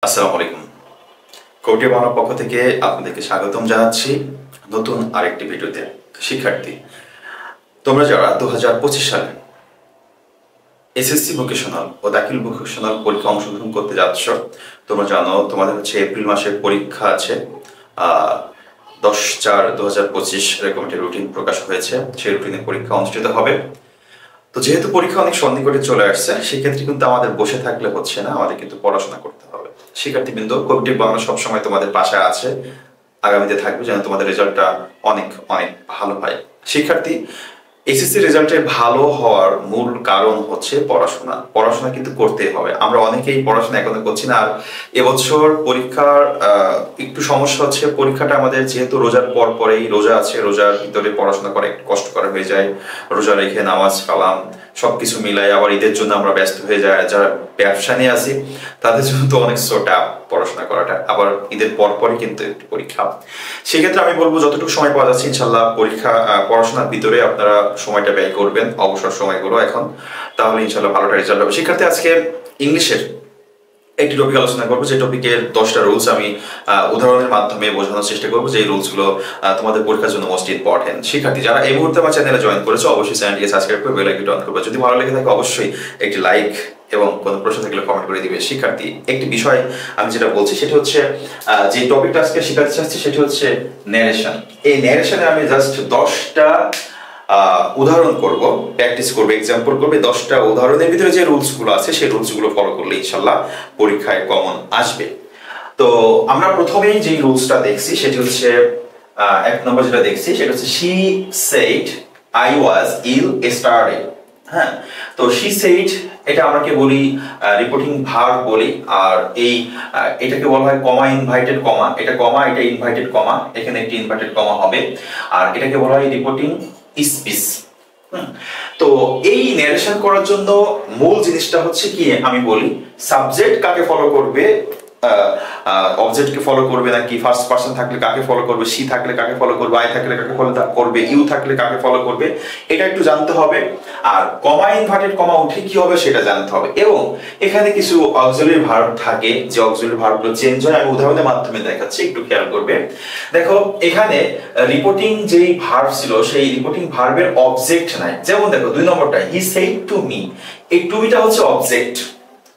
আসসালামু আলাইকুম। কোটি বাংলার পক্ষ থেকে আপনাদেরকে স্বাগতম জানাচ্ছি নতুন আরেকটি ভিডিওতে। শিক্ষার্থী, তোমরা যারা 2025 সালে এসএসসি ভোকেশনাল ও দাখিল ভোকেশনাল পরীক্ষা অংশগ্রহণ করতে যাচ্ছ, তোমরা জানো তোমাদের এপ্রিল মাসের পরীক্ষা আছে। 10/4/2025 এরকম একটা রুটিন প্রকাশ হয়েছে, সেই রুটিনে পরীক্ষা অনুষ্ঠিত হবে। তো যেহেতু পরীক্ষা অনেক সন্নিকটে চলে আসছে, সেক্ষেত্রে কিন্তু আমাদের বসে থাকলে হচ্ছে না, আমাদের কিন্তু পড়াশোনা করতে হবে। শিক্ষার্থীবৃন্দ, কোভিড বাংলা সবসময় তোমাদের পাশে আছে, আগামীতে থাকবে যেন তোমাদের রেজাল্টটা অনেক অনেক ভালো হয়। শিক্ষার্থী, এসএসসি রেজাল্টের ভালো হওয়ার মূল কারণ হচ্ছে পড়াশোনা। পড়াশোনা কিন্তু করতেই হবে। আমরা অনেকেই পড়াশোনা এখনো করছি না। আর এবছর পরীক্ষার একটু সমস্যা হচ্ছে, পরীক্ষাটা আমাদের যেহেতু রোজার পরেই রোজা আছে, রোজার ভিতরে পড়াশোনা করা একটু কষ্টকর হয়ে যায়। রোজা রেখে নামাজ কালাম সবকিছু মিলাই আবার ঈদের জন্য আমরা ব্যস্ত হয়ে যাই। যারা ব্যবসা নিয়ে আছি তাদের জন্য তো অনেক সোটা পড়াশোনা করাটা, আবার ঈদের পরই কিন্তু একটু পরীক্ষা। সেক্ষেত্রে আমি বলবো যতটুকু সময় পাওয়া যাচ্ছে ইনশাল্লাহ পড়াশোনার ভিতরে আপনারা সময়টা ব্যয় করবেন, অবসর সময়গুলো এখন, তাহলে ইনশাল্লাহ ভালোটা রেজাল্ট হবে। শিক্ষার্থী, আজকে ইংলিশের একটি টপিক আলোচনা করবো, যে টপিকের 10টা রুলস আমি উদাহরণের মাধ্যমে বোঝানোর চেষ্টা করবো, যে এই রুলসগুলো তোমাদের পরীক্ষার জন্য মোস্ট ইম্পর্টেন্ট। শিক্ষার্থী, যারা এই মুহূর্তে আমার চ্যানেলে জয়েন করেছো, অবশ্যই চ্যানেলটিকে সাবস্ক্রাইব করে বেল আইকনটি অন করবে। যদি ভালো লেগে থাকে অবশ্যই একটি লাইক এবং কোনো প্রশ্ন থাকলে কমেন্ট করে দিবে। শিক্ষার্থী, একটি বিষয় আমি যেটা বলছি সেটা হচ্ছে, যে টপিকটা আজকে শিখাতে চাচ্ছি সেটা হচ্ছে ন্যারেশন। এই ন্যারেশনে আমি জাস্ট 10টা উদাহরণ করব, প্র্যাকটিস করবে, এক্সাম্পল করবে। 10টা উদাহরণের ভিতরে যে রুলস গুলো আছে সেই রুলস গুলো ফলো করলে ইনশাল্লাহ পরীক্ষায় কমন আসবে। তো আমরা প্রথমেই যে রুলসটা দেখছি সেটি হচ্ছে, 1 নম্বর যেটা দেখছি সেটা হচ্ছে she said I was ill yesterday। হ্যাঁ, তো she said এটা আমরা কি বলি, রিপোর্টিং ভার্ব বলি। আর এটাকে বলা হয় কমা ইনভার্টেড কমা। এটা কমা, এটা ইনভার্টেড কমা, এখানে একটি ইনভার্টেড কমা হবে। আর এটাকে বলা হয় রিপোর্টিং স্পিচ। তো এই ন্যারেশন করার জন্য মূল জিনিসটা হচ্ছে কি, আমি বলি সাবজেক্ট কাকে ফলো করবে, অবজেক্টকে ফলো করবে নাকি ফার্স্ট পারসন থাকলে কাকে ফলো করবে, সি থাকলে কাকে ফলো করবে, আই থাকলে কাকে ফলো করবে, ইউ থাকলে কাকে ফলো করবে, এটা একটু জানতে হবে। আর কমা ইনভার্টেড কমা উঠে কি হবে সেটা জানতে হবে। এবং এখানে কিছু অক্সিলারি ভার্ব থাকে, যে অক্সিলারি ভার্বগুলো চেঞ্জ হয়। আমি উদাহরণের মাধ্যমে দেখাচ্ছি, একটু খেয়াল করবে। দেখো, এখানে রিপোর্টিং যেই ভার্ব ছিল সেই রিপোর্টিং ভার্বের অবজেক্ট নাই। যেমন দেখো 2 নম্বরটা, হি সেড টু মি, এই টু মিটা হচ্ছে অবজেক্ট।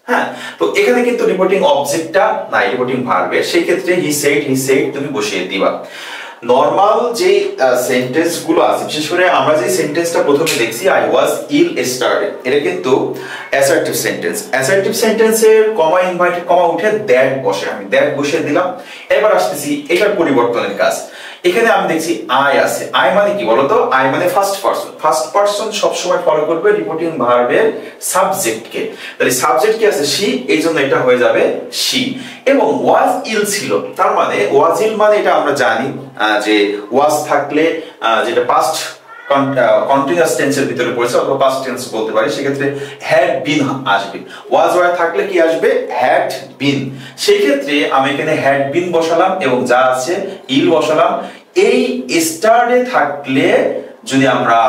হ্যাঁ, তো এখানে কিন্তু রিপোর্টিং অবজেক্টটা নাই রিপোর্টিং ভার্বে, সেই ক্ষেত্রে হি সেড তুমি বসিয়ে দিবা। নরমাল যে সেন্টেন্স গুলো আছে, বিশেষ করে আমরা যে সেন্টেন্সটা প্রথমে দেখছি আই ওয়াজ ইল yesterday, এটা কিন্তু অ্যাসার্টিভ সেন্টেন্স। অ্যাসার্টিভ সেন্টেন্সের কমা ইনভার্টেড কমা উঠে দ্যাট বসে, আমি দ্যাট বসিয়ে দিলাম। এবার আসতেছি এটার পরিবর্তনের কাজ। এখানে আমি দেখছি আই আছে। আই মানে কি বলতো? আই মানে ফার্স্ট পারসন। ফার্স্ট পারসন সবসময় ফলো করবে রিপোর্টিং ভার্বের সাবজেক্টকে। তাহলে সাবজেক্ট কি আছে? শি, এই জন্য এটা হয়ে যাবে শি। এবং ওয়াজ ইল ছিল, তার মানে ওয়াজ ইল মানে এটা আমরা জানি যে ওয়াজ থাকলে যেটা পাস্ট কন্টিনিউয়াস টেন্সের ভিতরে পড়েছে, অথবা পাস্ট টেন্স বলতে পারি, সেক্ষেত্রে হ্যাড বিন আসবে। ওয়াজ ওয়ার থাকলে কি আসবে? Had been. সেই ক্ষেত্রে আমি এখানে হ্যাড বিন বসালাম এবং যা আছে ইল বসালাম। এই স্টারডে থাকলে যদি আমরা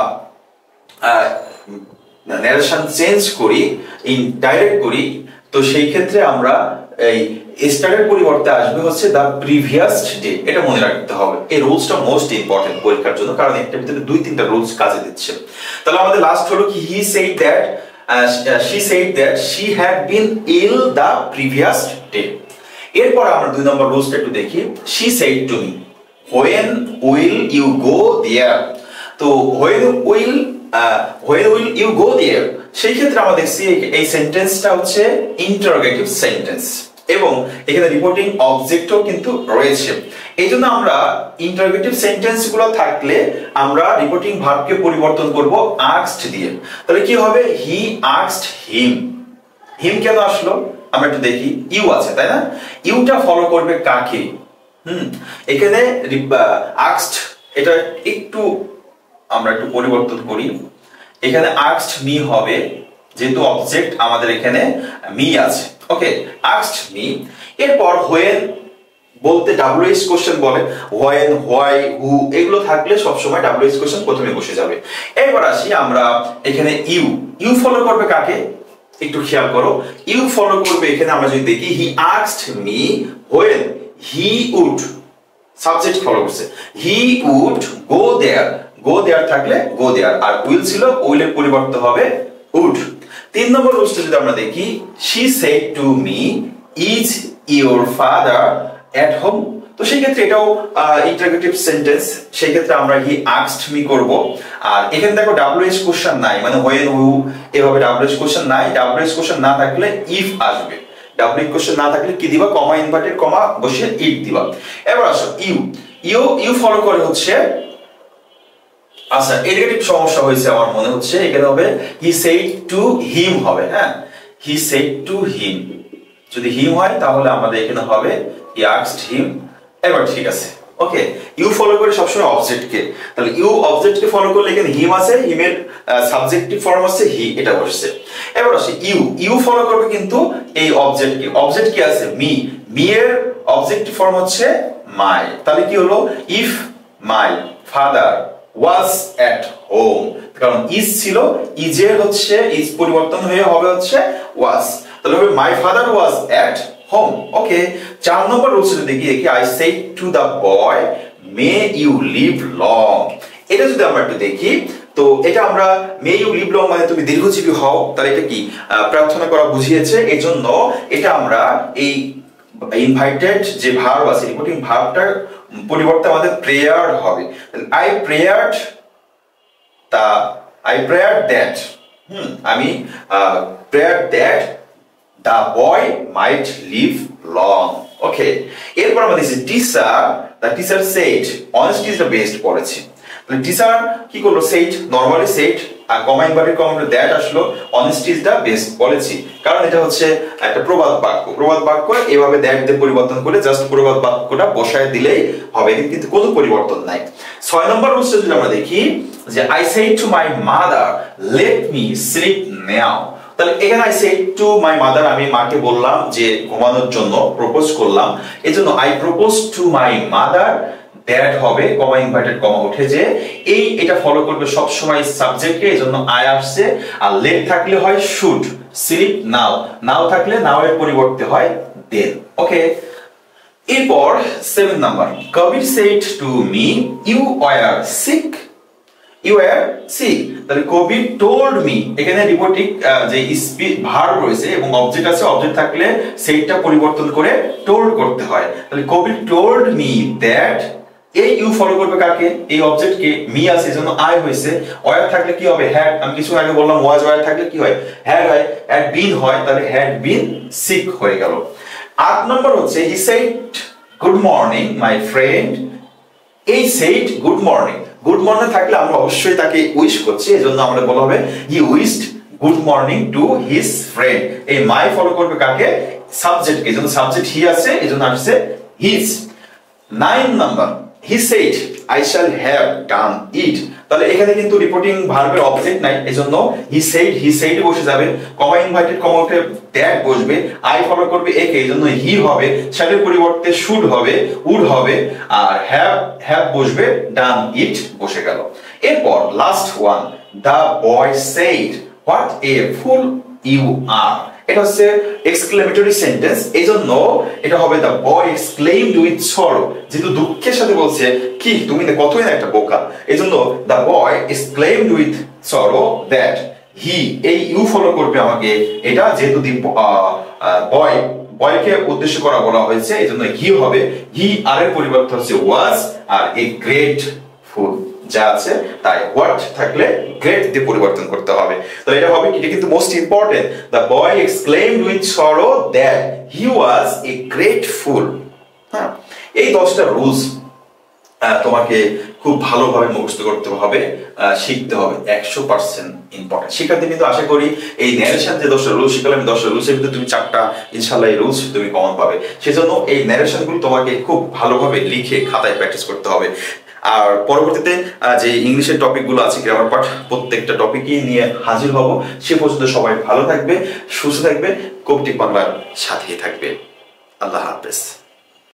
ন্যারেশন চেঞ্জ করি, ইনডাইরেক্ট করি, তো সেই ক্ষেত্রে আমরা এই স্টারের পরিবর্তে আসবে হচ্ছে দা প্রিভিয়াস ডে। এটা মনে রাখতে হবে। এই রুলসটা মোস্ট ইম্পর্টেন্ট পরীক্ষার জন্য, কারণ এর ভিতরে 2-3টা রুলস কাজে দিচ্ছে। তাহলে আমাদের লাস্ট হলো কি, he said that she said that she had been ill the previous day। এরপর আমরা 2 নম্বর রুলসটা একটু দেখি। she said to me when will you go there। তো when will you go there, সেই ক্ষেত্রে আমরা দেখছি এই সেন্টেন্সটা হচ্ছে ইন্টারোগেটিভ সেন্টেন্স এবং এখানে রিপোর্টিং অবজেক্টও কিন্তু রয়েছে। এই জন্য আমরা ইন্টারোগেটিভ সেন্টেন্স গুলো থাকলে আমরা রিপোর্টিং ভার্বকে পরিবর্তন করব আস্কড দিয়ে। তাহলে কি হবে? হি আস্কড হিম। হিম কেন আসলো আমরা একটু দেখি। ইউ আছে, তাই না? ইউটা ফলো করবে কাকে? এখানে আস্কড, এটা একটু আমরা একটু পরিবর্তন করি। এখানে আস্কড মি হবে, যেহেতু অবজেক্ট আমাদের এখানে মি আছে। ওকে, আস্কড মি। এরপর হোয়েন বলতে WH কোশ্চেন বলে, হোয়েন, হোয়াই, হু, এগুলো থাকলে সবসময় WH কোশ্চেন প্রথমে বসে যাবে। এবার আসি আমরা এখানে ইউ ফলো করবে কাকে? একটু খেয়াল করো, ইউ ফলো করবে এখানে আমরা যদি দেখি he asked me when he would, subject follow করছে, হি উড গো দেয়ার, গো দেয়ার থাকলে গো দেয়ার, আর উইল ছিল উইলের পরিবর্তে হবে উড। 3 নম্বর রুলসটা যদি আমরা দেখি, she said to me is your father at home, তো সেই ক্ষেত্রে এটাও ইন্টারোগেটিভ সেন্টেন্স, সেই ক্ষেত্রে আমরা হি আস্কড মি করব। আর এখানে দেখো ডাব্লিউএইচ কোশ্চেন নাই, মানে হোয়েন হু এভাবে ডাব্লিউএইচ কোশ্চেন নাই, ডাব্লিউএইচ কোশ্চেন না থাকলে ইফ আসবে, ডাব্লিউ কোশ্চেন না থাকলে কি দিবা, কমা ইনভার্টেড কমা বসে ইট দিবা। এবার আসো ইউ, ইউ ফলো করে হচ্ছে, আচ্ছা এডিকেটিভ সমস্যা হয়েছে আমার মনে হচ্ছে, এখানে হবে হি সেড টু হিম হবে, হ্যাঁ হি সেড টু হিম, যদি হিম হয় তাহলে আমাদের এখানে হবে হি আস্কড হিম। এবার ঠিক আছে, ওকে ইউ ফলো করে সবসময় অবজেক্টকে, তাহলে ইউ অবজেক্টকে ফলো করলে এখানে হিম আছে, হিমের সাবজেক্টিভ ফর্ম আছে হি, এটা বসছে। এবার আসে ইউ, ইউ ফলো করবে কিন্তু এই অবজেক্টকে, অবজেক্ট কি আছে মি, মি এর অবজেক্টিভ ফর্ম হচ্ছে মাই, তাহলে কি হলো if my father was at home, কারণ ইজ ছিল, ইজের হচ্ছে ইজ পরিবর্তন হয়ে হবে হচ্ছে ওয়াজ, তাহলে হবে my father was at home. Okay 4 নম্বর রুলস দেখি, I said to the boy may you live long, এটা যদি আমরা একটু দেখি, তো এটা আমরা মে ইউ লিভ লং মানে তুমি দীর্ঘজীবী হও, তাহলে এটা কি প্রার্থনা করা বুঝিয়েছে, এজন্য এটা আমরা এই ইনভাইটেড যে ভার্ব আছে রিপোর্টিং ভার্বটার পরিবর্তে আমাদের প্রেয়ার হবে, আই প্রেয়ার্ড দ্যাট, আমি prayer that the boy might live long. Okay এরপর আমরা দেখছি teacher, the teacher said, honesty is the best পড়েছি, টিচার কি করলো সেড, নরমালি সেড আর কমা ইনভার্টেড কমা দ্যাট আসলো, অনেস্টি ইজ দ্য বেস্ট বলেছি, কারণ এটা হচ্ছে একটা প্রবাদ বাক্য, প্রবাদ বাক্য এভাবে দ্যাট দিয়ে পরিবর্তন করে জাস্ট প্রবাদ বাক্যটা বসায় দিলেই হবে, কিন্তু কোনো পরিবর্তন নাই। 6 নম্বর রুলসটা যদি আমরা দেখি, যে I said to my mother let me sleep now, তাহলে এখানে I said to my mother, আমি মাকে বললাম যে ঘুমানোর জন্য, প্রপোজ করলাম, এজন্য I propose to my mother, that হবে কমা ইনভার্টেড কমা উঠে যে এই, এটা ফলো করবে সব সময় সাবজেক্টকে, এজন্য আই আসছে, আর লেট থাকলে হয় শুড, স্লিপ নাও, নাও থাকলে নাও এর পরিবর্তে হয় দেন। ওকে এরপর 7 number, Kabir said to me you were sick, you were sick, তাহলে কবি টোল্ড মি, এখানে রিপোর্টিং যে ভার্ব রয়েছে এবং অবজেক্ট আছে, অবজেক্ট থাকলে সেইটা পরিবর্তন করে টোল্ড করতে হয়, তাহলে কবি টোল্ড মি দ্যাট, এই ইউ ফলো করবে কাকে, এই অবজেক্টকে, মি আছে এজন্য আই হয়েছে, ওয়্যার থাকলে কি হবে হ্যাড, আমি কিছু আগে বললাম ওয়াজ, ওয়্যার থাকলে কি হয় হ্যাড হয়, হ্যাড বিন হয়, তাহলে হ্যাড বিন সিক হয়ে গেল। 8 নম্বর হচ্ছে he said good morning my friend, এই said good morning, good morning থাকলে আমরা অবশ্যই তাকে উইশ করছি, এজন্য আমরা বলা হবে he wished good morning to his friend, এই মাই ফলো করবে কাকে সাবজেক্টকে, এজন্য সাবজেক্ট হি আছে এজন্য আসছে his. 9 number he said I shall have done it, তাহলে এখানে কিন্তু রিপোর্টিং ভার্বের অবজেক্ট নাই, এজন্য হি সেড বসে যাবে, কমা ইনভার্টেড কমা উঠে দ্যাট বসবে, আই ফলো করবে একে, এজন্য হি হবে, শ্যালের পরিবর্তে শুড হবে, উড হবে, আর হ্যাভ বসবে, ডান ইট বসে গেল। এরপর last one, the boy said what a fool you are, এটা হচ্ছে এক্সক্লেমেটরি সেন্টেন্স, এইজন্য এটা হবে দ্য বয় এক্সক্লেইমড উইথ সরো, যেহেতু দুঃখের সাথে বলছে কি তুমি কতই না একটা বোকা, এইজন্য the boy exclaimed with sorrow that হি, এই ইউ ফলো করবে আমাকে, এটা যেহেতু বয়কে উদ্দেশ্য করা বলা হয়েছে এজন্য হি হবে, হি আর এর পরিবর্তে হচ্ছে ওয়াজ, আর এ গ্রেট ফুল যা আছে তাই হোয়াট থাকলে গ্রেট দিয়ে পরিবর্তন করতে হবে, তাহলে এটা হবে, এটা কিন্তু most important, the boy exclaimed with sorrow that he was a great fool. হ্যাঁ এই 10টা রুলস তোমাকে খুব ভালোভাবে মুখস্থ করতে হবে, শিখতে হবে, 100% ইম্পর্টেন্ট। শিক্ষার্থী কিন্তু আশা করি এই ন্যারেশন যে 10টা রুলস শিখালাম, 10টা রুলসের ভিতরে তুমি 4টা ইনশাআল্লাহ এই রুলস তুমি কমন পাবে, সেজন্য এই ন্যারেশনগুলো তোমাকে খুব ভালোভাবে লিখে খাতায় প্র্যাকটিস করতে হবে। আর পরবর্তীতে যে ইংলিশের টপিকগুলো আছে গ্রামার পার্ট, প্রত্যেকটা টপিকই নিয়ে হাজির হব। সে পর্যন্ত সবাই ভালো থাকবে, সুস্থ থাকবে, কবিটিক বাংলার সাথেই থাকবে। আল্লাহ হাফেজ।